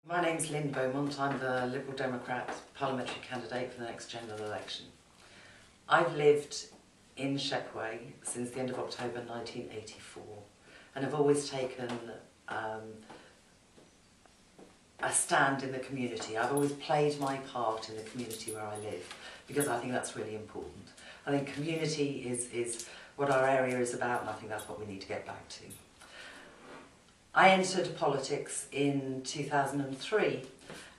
My name's Lynne Beaumont. I'm the Liberal Democrat parliamentary candidate for the next general election. I've lived in Shepway since the end of October 1984 and have always taken a stand in the community. I've always played my part in the community where I live because I think that's really important. I think community is what our area is about, and I think that's what we need to get back to. I entered politics in 2003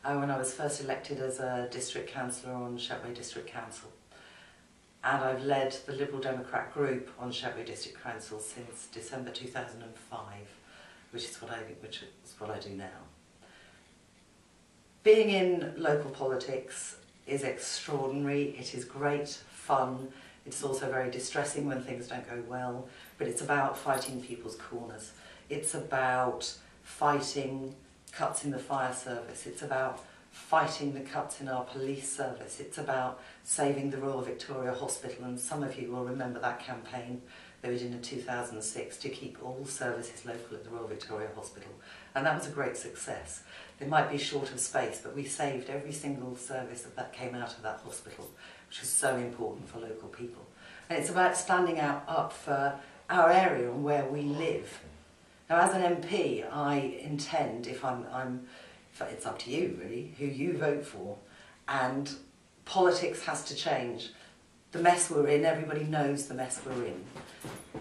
when I was first elected as a district councillor on Shepway District Council. And I've led the Liberal Democrat group on Shepway District Council since December 2005, which is what I do now. Being in local politics is extraordinary. It is great fun. It's also very distressing when things don't go well, but it's about fighting people's corners. It's about fighting cuts in the fire service. It's about fighting the cuts in our police service. It's about saving the Royal Victoria Hospital, and some of you will remember that campaign that we did in 2006 to keep all services local at the Royal Victoria Hospital, and that was a great success. They might be short of space, but we saved every single service that came out of that hospital, which was so important for local people. And it's about standing up for our area and where we live. Now, as an MP, I intend, it's up to you really, who you vote for, and politics has to change. The mess we're in, everybody knows the mess we're in.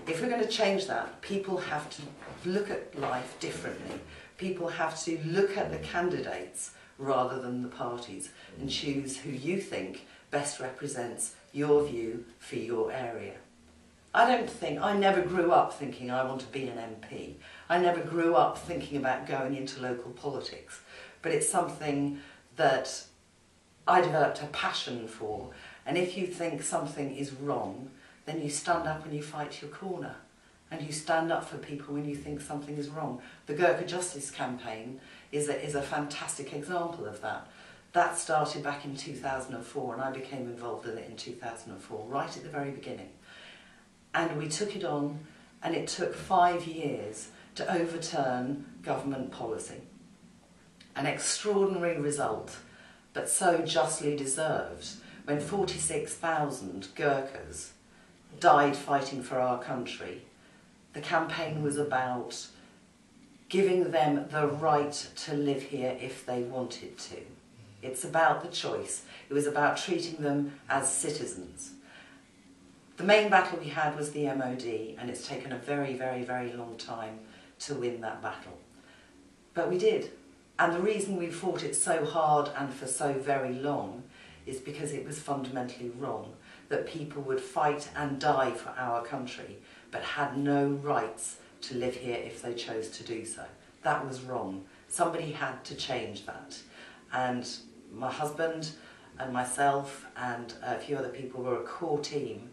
If we're going to change that, people have to look at life differently. People have to look at the candidates rather than the parties and choose who you think best represents your view for your area. I never grew up thinking I want to be an MP. I never grew up thinking about going into local politics, but it's something that I developed a passion for. And if you think something is wrong, then you stand up and you fight your corner. And you stand up for people when you think something is wrong. The Gurkha Justice Campaign is a fantastic example of that. That started back in 2004, and I became involved in it in 2004, right at the very beginning. And we took it on, and it took 5 years to overturn government policy. An extraordinary result, but so justly deserved, when 46,000 Gurkhas died fighting for our country. The campaign was about giving them the right to live here if they wanted to. It's about the choice. It was about treating them as citizens. The main battle we had was the MOD, and it's taken a very, very, very long time to win that battle. But we did. And the reason we fought it so hard and for so very long is because it was fundamentally wrong that people would fight and die for our country but had no rights to live here if they chose to do so. That was wrong. Somebody had to change that. And my husband and myself and a few other people were a core team.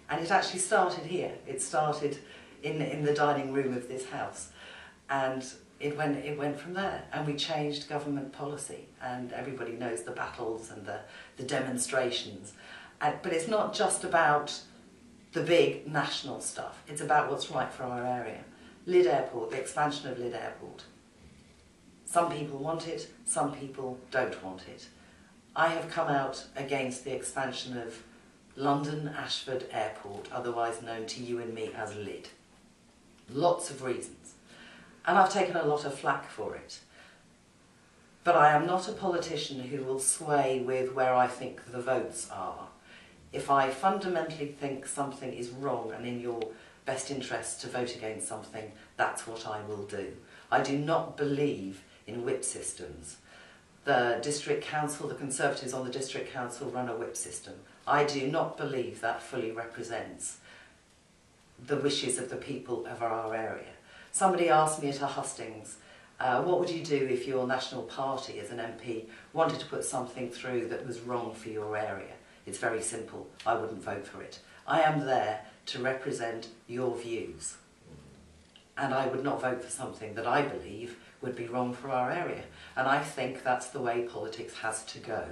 And it actually started here. It started in the dining room of this house. And it went from there. And we changed government policy. And everybody knows the battles and the demonstrations. But it's not just about the big national stuff. It's about what's right for our area. Lydd Airport, the expansion of Lydd Airport. Some people want it, some people don't want it. I have come out against the expansion of London Ashford Airport, otherwise known to you and me as Lydd. Lots of reasons. And I've taken a lot of flack for it. But I am not a politician who will sway with where I think the votes are. If I fundamentally think something is wrong and in your best interest to vote against something, that's what I will do. I do not believe in whip systems. The district council, the Conservatives on the district council run a whip system. I do not believe that fully represents the wishes of the people of our area. Somebody asked me at a hustings, what would you do if your national party as an MP wanted to put something through that was wrong for your area? It's very simple. I wouldn't vote for it. I am there to represent your views. And I would not vote for something that I believe would be wrong for our area. And I think that's the way politics has to go.